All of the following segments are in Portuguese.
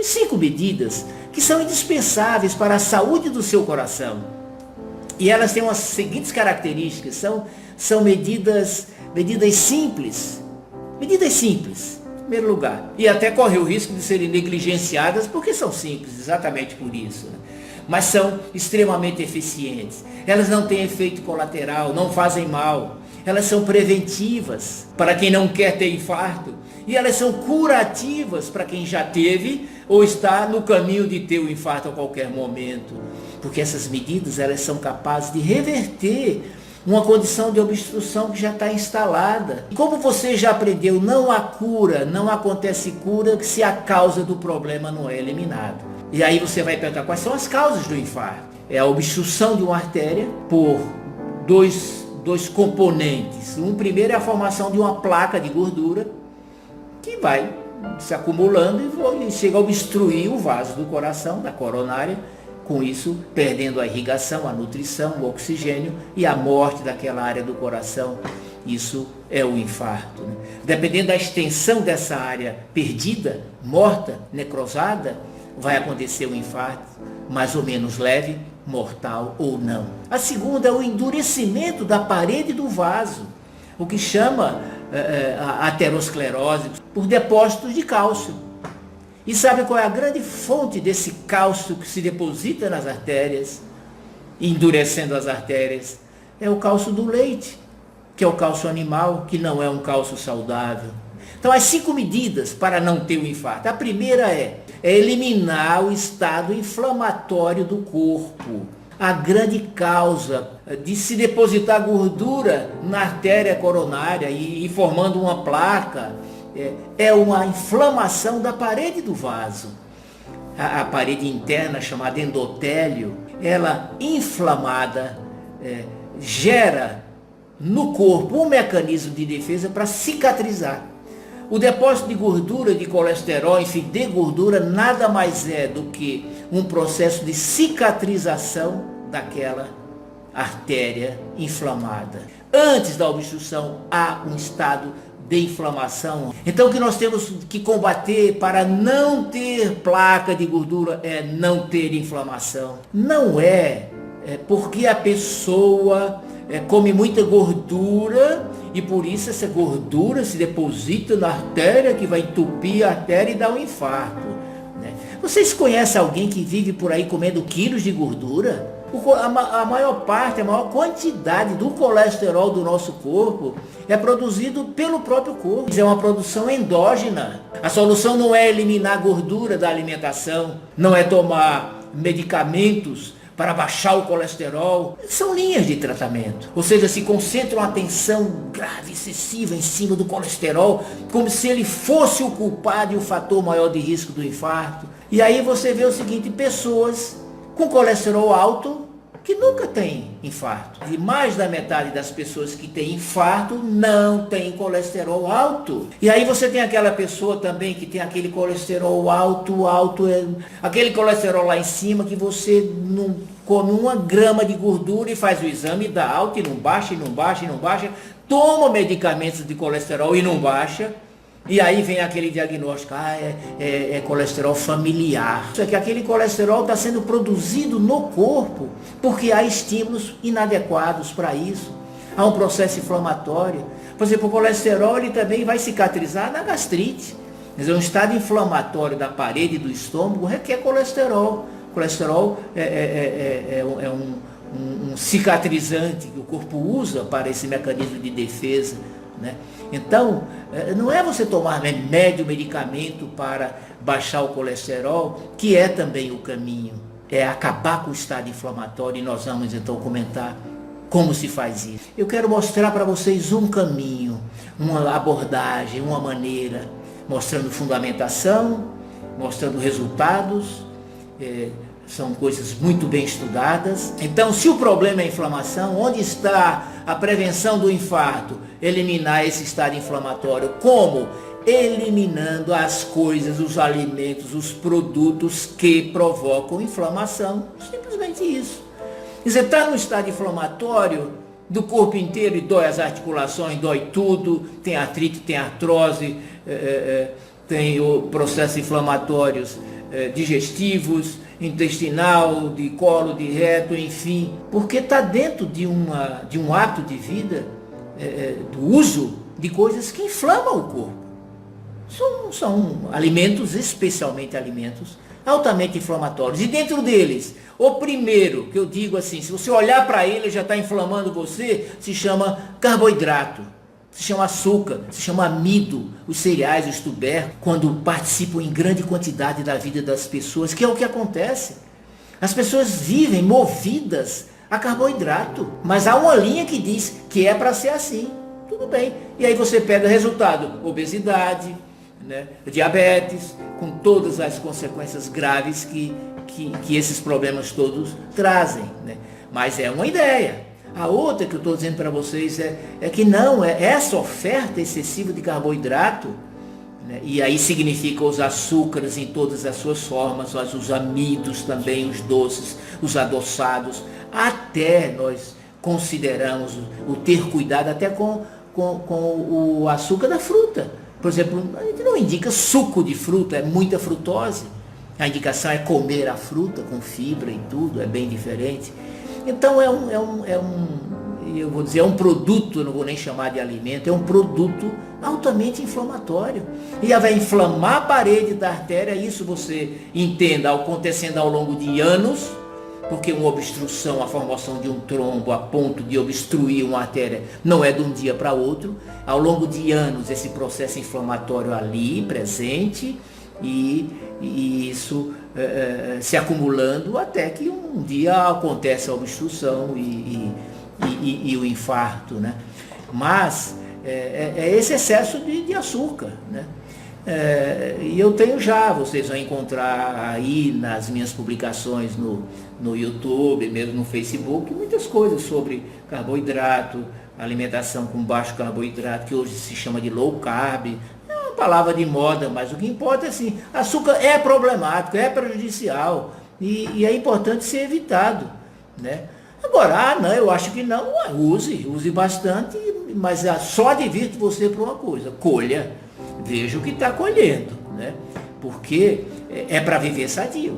5 medidas que são indispensáveis para a saúde do seu coração. E elas têm as seguintes características, são medidas simples. Medidas simples, em primeiro lugar. E até corre o risco de serem negligenciadas porque são simples, exatamente por isso, né? Mas são extremamente eficientes. Elas não têm efeito colateral, não fazem mal. Elas são preventivas para quem não quer ter infarto. E elas são curativas para quem já teve ou está no caminho de ter o infarto a qualquer momento. Porque essas medidas, elas são capazes de reverter uma condição de obstrução que já está instalada. Como você já aprendeu, não há cura, não acontece cura se a causa do problema não é eliminada. E aí você vai perguntar quais são as causas do infarto. É a obstrução de uma artéria por dois componentes. Um primeiro é a formação de uma placa de gordura que vai se acumulando e chega a obstruir o vaso do coração, da coronária, com isso perdendo a irrigação, a nutrição, o oxigênio e a morte daquela área do coração. Isso é o infarto, né? Dependendo da extensão dessa área perdida, morta, necrosada, vai acontecer o infarto, mais ou menos leve, mortal ou não. A segunda é o endurecimento da parede do vaso, o que chama a aterosclerose, por depósitos de cálcio. E sabe qual é a grande fonte desse cálcio que se deposita nas artérias, endurecendo as artérias? É o cálcio do leite, que é o cálcio animal, que não é um cálcio saudável. Então, as 5 medidas para não ter o infarto. A primeira é eliminar o estado inflamatório do corpo. A grande causa de se depositar gordura na artéria coronária e formando uma placa é uma inflamação da parede do vaso. A parede interna, chamada endotélio, ela inflamada gera no corpo um mecanismo de defesa para cicatrizar. O depósito de gordura, de colesterol, enfim, de gordura, nada mais é do que um processo de cicatrização daquela artéria inflamada. Antes da obstrução, há um estado de inflamação. Então, o que nós temos que combater para não ter placa de gordura é não ter inflamação. Não é porque a pessoa come muita gordura e por isso essa gordura se deposita na artéria, que vai entupir a artéria e dar um infarto, né? Vocês conhecem alguém que vive por aí comendo quilos de gordura? A maior parte, a maior quantidade do colesterol do nosso corpo é produzido pelo próprio corpo. É uma produção endógena. A solução não é eliminar a gordura da alimentação, não é tomar medicamentos para baixar o colesterol. São linhas de tratamento. Ou seja, se concentram a atenção grave, excessiva em cima do colesterol, como se ele fosse o culpado e o fator maior de risco do infarto. E aí você vê o seguinte, pessoas com colesterol alto que nunca têm infarto. E mais da metade das pessoas que têm infarto não tem colesterol alto. E aí você tem aquela pessoa também que tem aquele colesterol alto, aquele colesterol lá em cima que você não come 1 grama de gordura e faz o exame e dá alto e não baixa, toma medicamentos de colesterol e não baixa. E aí vem aquele diagnóstico, é colesterol familiar. Isso é que aquele colesterol está sendo produzido no corpo, porque há estímulos inadequados para isso. Há um processo inflamatório. Por exemplo, o colesterol ele também vai cicatrizar na gastrite. Quer dizer, um estado inflamatório da parede do estômago requer colesterol. O colesterol é um cicatrizante que o corpo usa para esse mecanismo de defesa, né? Então, não é você tomar medicamento para baixar o colesterol, que é também o caminho. É acabar com o estado inflamatório e nós vamos então comentar como se faz isso. Eu quero mostrar para vocês um caminho, uma abordagem, uma maneira, mostrando fundamentação, mostrando resultados, são coisas muito bem estudadas. Então, se o problema é a inflamação, onde está a prevenção do infarto? Eliminar esse estado inflamatório. Como? Eliminando as coisas, os alimentos, os produtos que provocam inflamação. Simplesmente isso. Você está no estado inflamatório do corpo inteiro e dói as articulações, dói tudo, tem artrite, tem artrose, tem processos inflamatórios digestivos, intestinal, de colo, de reto, enfim, porque está dentro de um ato de vida, do uso de coisas que inflamam o corpo. São alimentos, especialmente alimentos, altamente inflamatórios. E dentro deles, o primeiro, que eu digo assim, se você olhar para ele, já está inflamando você, se chama carboidrato, se chama açúcar, se chama amido, os cereais, os tubérculos, quando participam em grande quantidade da vida das pessoas, que é o que acontece. As pessoas vivem movidas a carboidrato, mas há uma linha que diz que é para ser assim. Tudo bem. E aí você pega resultado, obesidade, né, diabetes, com todas as consequências graves que esses problemas todos trazem. Né? Mas é uma ideia. A outra que eu estou dizendo para vocês é que não, essa oferta excessiva de carboidrato, né, e aí significa os açúcares em todas as suas formas, os amidos também, os doces, os adoçados, até nós consideramos o ter cuidado até com o açúcar da fruta. Por exemplo, a gente não indica suco de fruta, é muita frutose. A indicação é comer a fruta com fibra e tudo, é bem diferente. Então eu vou dizer, é um produto, eu não vou nem chamar de alimento, é um produto altamente inflamatório. E vai inflamar a parede da artéria, isso você entenda, acontecendo ao longo de anos, porque uma obstrução, a formação de um trombo a ponto de obstruir uma artéria, não é de um dia para outro. Ao longo de anos, esse processo inflamatório ali, presente, e isso se acumulando até que um dia acontece a obstrução e o infarto, né? Mas é esse excesso de açúcar, né? E eu tenho já, vocês vão encontrar aí nas minhas publicações no YouTube, mesmo no Facebook, muitas coisas sobre carboidrato, alimentação com baixo carboidrato, que hoje se chama de low carb. É uma palavra de moda, mas o que importa é assim, açúcar é problemático, é prejudicial e é importante ser evitado, né? Agora, não, eu acho que não, use bastante, mas só advirto você para uma coisa, colha, veja o que está colhendo, né? Porque é para viver sadio.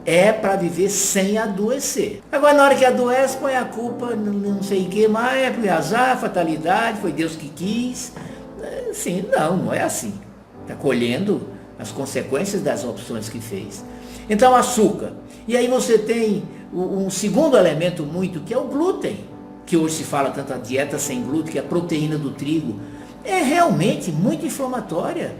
É para viver sem adoecer. Agora, na hora que adoece, põe a culpa, não sei o que mais, é azar, fatalidade, foi Deus que quis. Sim, não é assim. Está colhendo as consequências das opções que fez. Então, açúcar. E aí você tem um segundo elemento muito, que é o glúten, que hoje se fala tanto a dieta sem glúten, que é a proteína do trigo. É realmente muito inflamatória.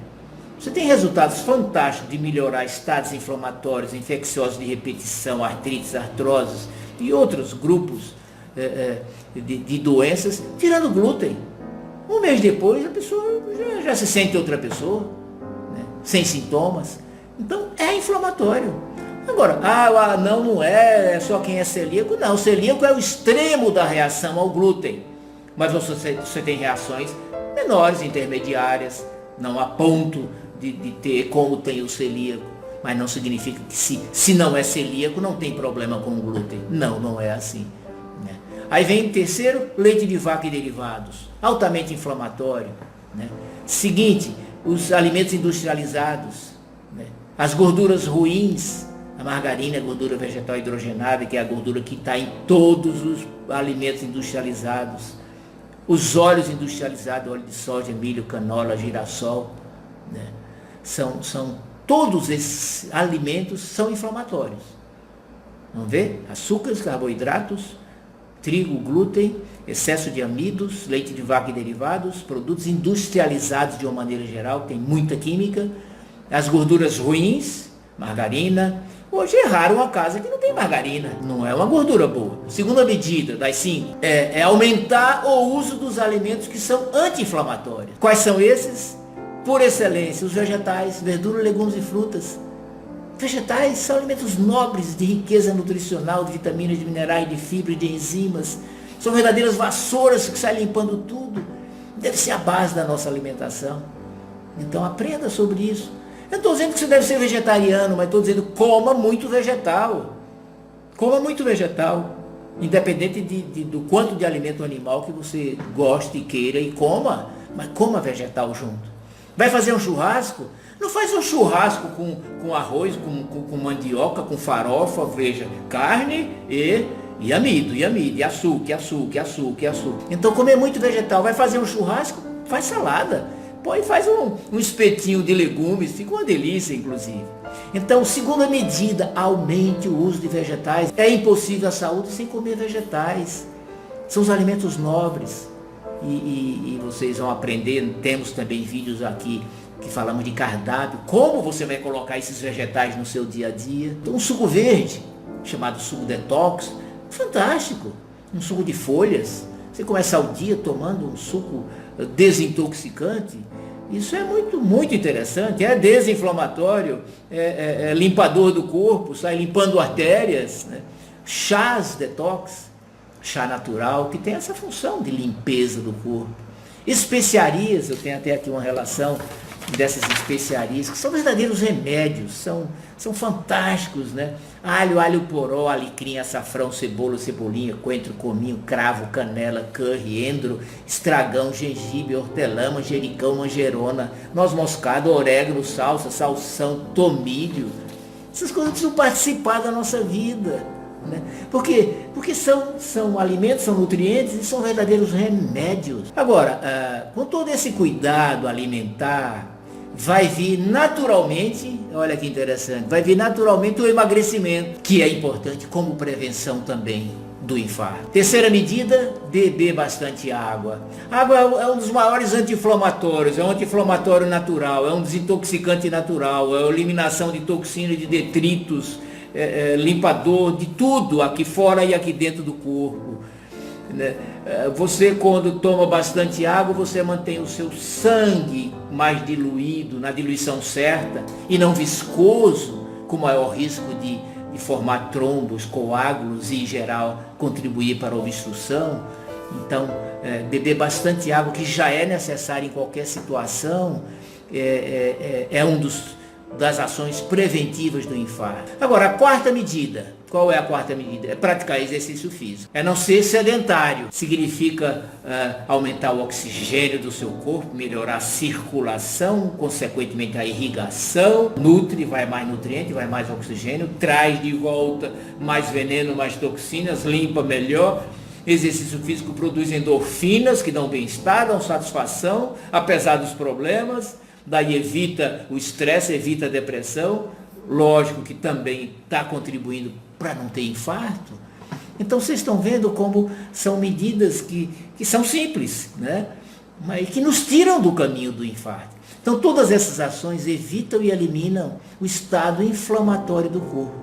Você tem resultados fantásticos de melhorar estados inflamatórios, infecciosos de repetição, artrites, artroses e outros grupos de doenças, tirando glúten. Um mês depois, a pessoa já se sente outra pessoa, né? Sem sintomas. Então, é inflamatório. Agora, não é só quem é celíaco. Não, celíaco é o extremo da reação ao glúten. Mas você tem reações menores, intermediárias, não a ponto de ter como tem o celíaco, mas não significa que se não é celíaco não tem problema com o glúten. Não é assim, né? Aí vem o terceiro, leite de vaca e derivados, altamente inflamatório, né? Seguinte, os alimentos industrializados, né? As gorduras ruins, a margarina, a gordura vegetal hidrogenada, que é a gordura que está em todos os alimentos industrializados, os óleos industrializados, óleo de soja, milho, canola, girassol, né? Todos esses alimentos são inflamatórios. Vamos ver? Açúcares, carboidratos, trigo, glúten, excesso de amidos, leite de vaca e derivados, produtos industrializados de uma maneira geral, tem muita química, as gorduras ruins, margarina. Hoje é raro uma casa que não tem margarina, não é uma gordura boa. Segunda medida das 5 é aumentar o uso dos alimentos que são anti-inflamatórios. Quais são esses? Por excelência, os vegetais, verduras, legumes e frutas. Vegetais são alimentos nobres de riqueza nutricional, de vitaminas, de minerais, de fibra, de enzimas. São verdadeiras vassouras que saem limpando tudo. Deve ser a base da nossa alimentação. Então aprenda sobre isso. Eu estou dizendo que você deve ser vegetariano, mas estou dizendo coma muito vegetal. Coma muito vegetal. Independente do quanto de alimento animal que você goste e queira e coma, mas coma vegetal junto. Vai fazer um churrasco? Não faz um churrasco com arroz, com mandioca, com farofa, veja, carne e amido, e açúcar. Então comer muito vegetal, vai fazer um churrasco, faz salada. Pode faz um espetinho de legumes, fica uma delícia inclusive. Então, segunda medida, aumente o uso de vegetais. É impossível a saúde sem comer vegetais. São os alimentos nobres. E vocês vão aprender, temos também vídeos aqui que falamos de cardápio, como você vai colocar esses vegetais no seu dia a dia. Então, um suco verde, chamado suco detox, fantástico. Um suco de folhas. Você começa o dia tomando um suco desintoxicante. Isso é muito interessante, é desinflamatório, é limpador do corpo, sai limpando artérias, né? Chás detox, chá natural, que tem essa função de limpeza do corpo. Especiarias, eu tenho até aqui uma relação dessas especiarias, que são verdadeiros remédios, são fantásticos, né? Alho poró, alecrim, açafrão, cebola, cebolinha, coentro, cominho, cravo, canela, curry, endro, estragão, gengibre, hortelã, manjericão, manjerona, noz moscada, orégano, salsa, salsão, tomilho. Essas coisas precisam participar da nossa vida, né? Por quê? Porque são alimentos, são nutrientes e são verdadeiros remédios. Agora, com todo esse cuidado alimentar, vai vir naturalmente, olha que interessante, vai vir naturalmente o emagrecimento, que é importante como prevenção também do infarto. Terceira medida, beber bastante água. A água é um dos maiores anti-inflamatórios, é um anti-inflamatório natural, é um desintoxicante natural, é a eliminação de toxinas, de detritos, limpador de tudo aqui fora e aqui dentro do corpo. Você, quando toma bastante água, você mantém o seu sangue mais diluído, na diluição certa, e não viscoso, com maior risco de formar trombos, coágulos e, em geral, contribuir para a obstrução. Então, beber bastante água, que já é necessário em qualquer situação, é um das ações preventivas do infarto. Agora, a quarta medida. Qual é a quarta medida? É praticar exercício físico. É não ser sedentário. Significa aumentar o oxigênio do seu corpo, melhorar a circulação, consequentemente a irrigação, nutre, vai mais nutriente, vai mais oxigênio, traz de volta mais veneno, mais toxinas, limpa melhor. Exercício físico produz endorfinas que dão bem-estar, dão satisfação, apesar dos problemas. Daí evita o estresse, evita a depressão. Lógico que também está contribuindo para não ter infarto. Então vocês estão vendo como são medidas que são simples, né? Mas que nos tiram do caminho do infarto. Então todas essas ações evitam e eliminam o estado inflamatório do corpo.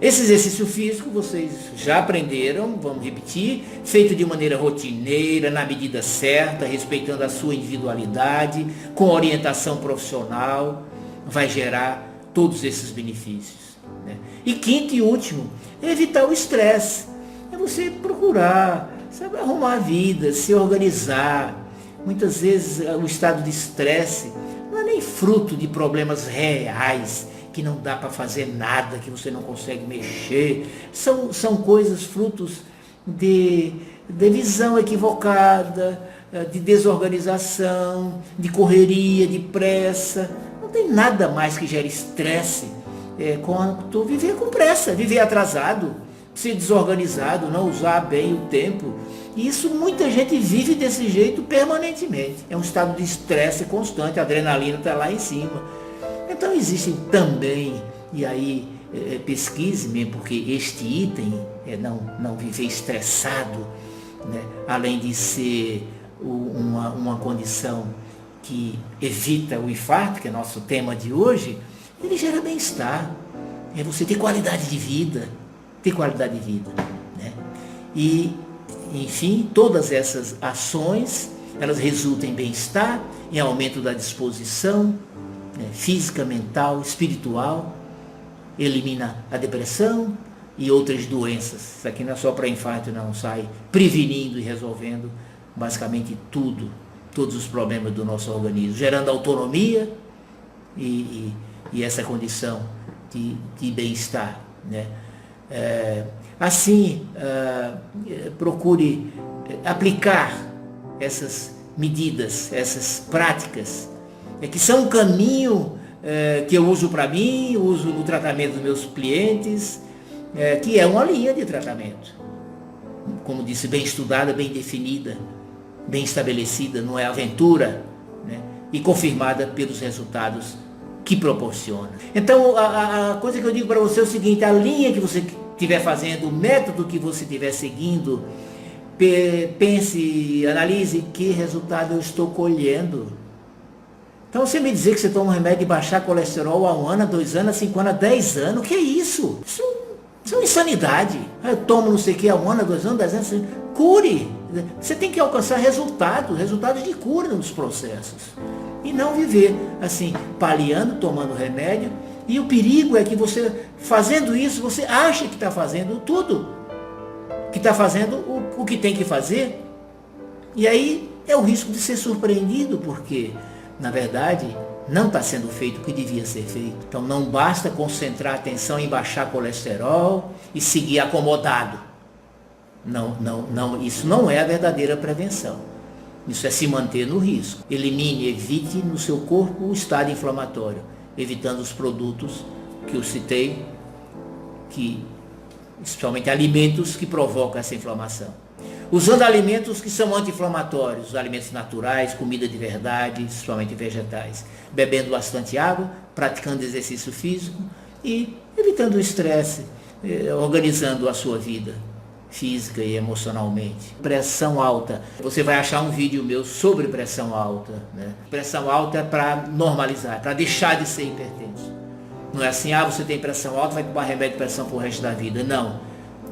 Esse exercício físico vocês já aprenderam, vamos repetir, feito de maneira rotineira, na medida certa, respeitando a sua individualidade, com orientação profissional, vai gerar todos esses benefícios, né? E quinto e último, é evitar o estresse. É você procurar, sabe, arrumar a vida, se organizar. Muitas vezes o estado de estresse não é nem fruto de problemas reais, que não dá para fazer nada, que você não consegue mexer. São coisas frutos de visão equivocada, de desorganização, de correria, de pressa. Não tem nada mais que gere estresse quanto viver com pressa, viver atrasado, ser desorganizado, não usar bem o tempo. E isso muita gente vive desse jeito permanentemente. É um estado de estresse constante, a adrenalina está lá em cima. Então existem também, e aí pesquise mesmo, porque este item não viver estressado, né, além de ser uma condição que evita o infarto, que é nosso tema de hoje, ele gera bem-estar. É você ter qualidade de vida, né? E, enfim, todas essas ações, elas resultam em bem-estar, em aumento da disposição, física, mental, espiritual, elimina a depressão e outras doenças. Isso aqui não é só para infarto, não, sai prevenindo e resolvendo basicamente todos os problemas do nosso organismo, gerando autonomia e essa condição de bem-estar, né? Procure aplicar essas medidas, essas práticas que são um caminho que eu uso para mim, uso no tratamento dos meus clientes, que é uma linha de tratamento. Como disse, bem estudada, bem definida, bem estabelecida, não é aventura, né? E confirmada pelos resultados que proporciona. Então, a coisa que eu digo para você é o seguinte: a linha que você estiver fazendo, o método que você estiver seguindo, pense, analise que resultado eu estou colhendo. Então você me dizer que você toma um remédio de baixar colesterol há 1 ano, há 2 anos, há 5 anos, há 10 anos, o que é isso? Isso é uma insanidade. Eu tomo não sei o que há 1 ano, há 2 anos, 10 anos, cure. Você tem que alcançar resultados de cura nos processos. E não viver assim, paliando, tomando remédio. E o perigo é que você, fazendo isso, você acha que está fazendo tudo. Que está fazendo o que tem que fazer. E aí é o risco de ser surpreendido, porque, na verdade, não está sendo feito o que devia ser feito. Então não basta concentrar a atenção em baixar colesterol e seguir acomodado. Não, isso não é a verdadeira prevenção. Isso é se manter no risco. Elimine, evite no seu corpo o estado inflamatório, evitando os produtos que eu citei, especialmente alimentos que provocam essa inflamação. Usando alimentos que são anti-inflamatórios, os alimentos naturais, comida de verdade, principalmente vegetais. Bebendo bastante água, praticando exercício físico e evitando o estresse, organizando a sua vida física e emocionalmente. Pressão alta. Você vai achar um vídeo meu sobre pressão alta, né? Pressão alta é para normalizar, para deixar de ser hipertenso. Não é assim, você tem pressão alta, vai tomar remédio de pressão pro resto da vida. Não.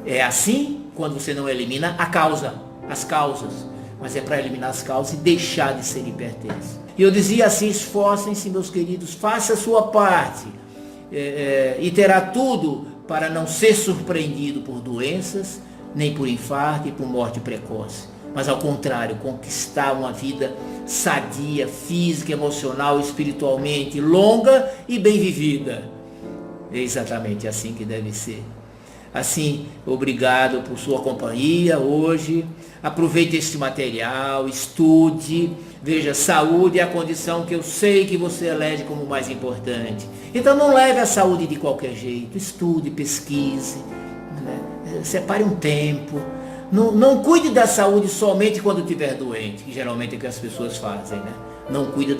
É assim quando você não elimina as causas. Mas é para eliminar as causas e deixar de ser hipertenso. E eu dizia assim: esforcem-se, meus queridos, faça a sua parte. E terá tudo para não ser surpreendido por doenças, nem por infarto e por morte precoce. Mas ao contrário, conquistar uma vida sadia, física, emocional, espiritualmente, longa e bem vivida. É exatamente assim que deve ser. Assim, obrigado por sua companhia hoje. Aproveite este material, estude, veja, saúde é a condição que eu sei que você elege como mais importante. Então não leve a saúde de qualquer jeito, estude, pesquise, né? Separe um tempo. Não cuide da saúde somente quando estiver doente, que geralmente é o que as pessoas fazem, né? Não cuidam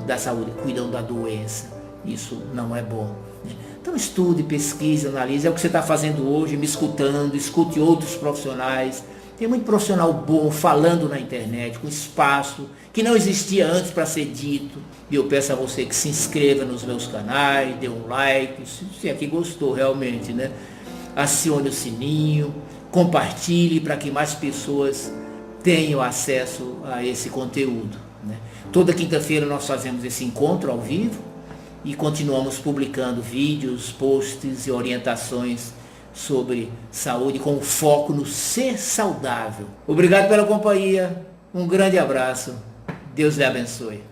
da saúde, cuidam da doença. Isso não é bom, né? Então estude, pesquise, analise. É o que você está fazendo hoje, me escutando, escute outros profissionais. Tem muito profissional bom falando na internet, com espaço que não existia antes para ser dito. E eu peço a você que se inscreva nos meus canais, dê um like, se aqui gostou realmente, né? Acione o sininho, compartilhe para que mais pessoas tenham acesso a esse conteúdo, né? Toda quinta-feira nós fazemos esse encontro ao vivo e continuamos publicando vídeos, posts e orientações sobre saúde com foco no ser saudável. Obrigado pela companhia, um grande abraço, Deus lhe abençoe.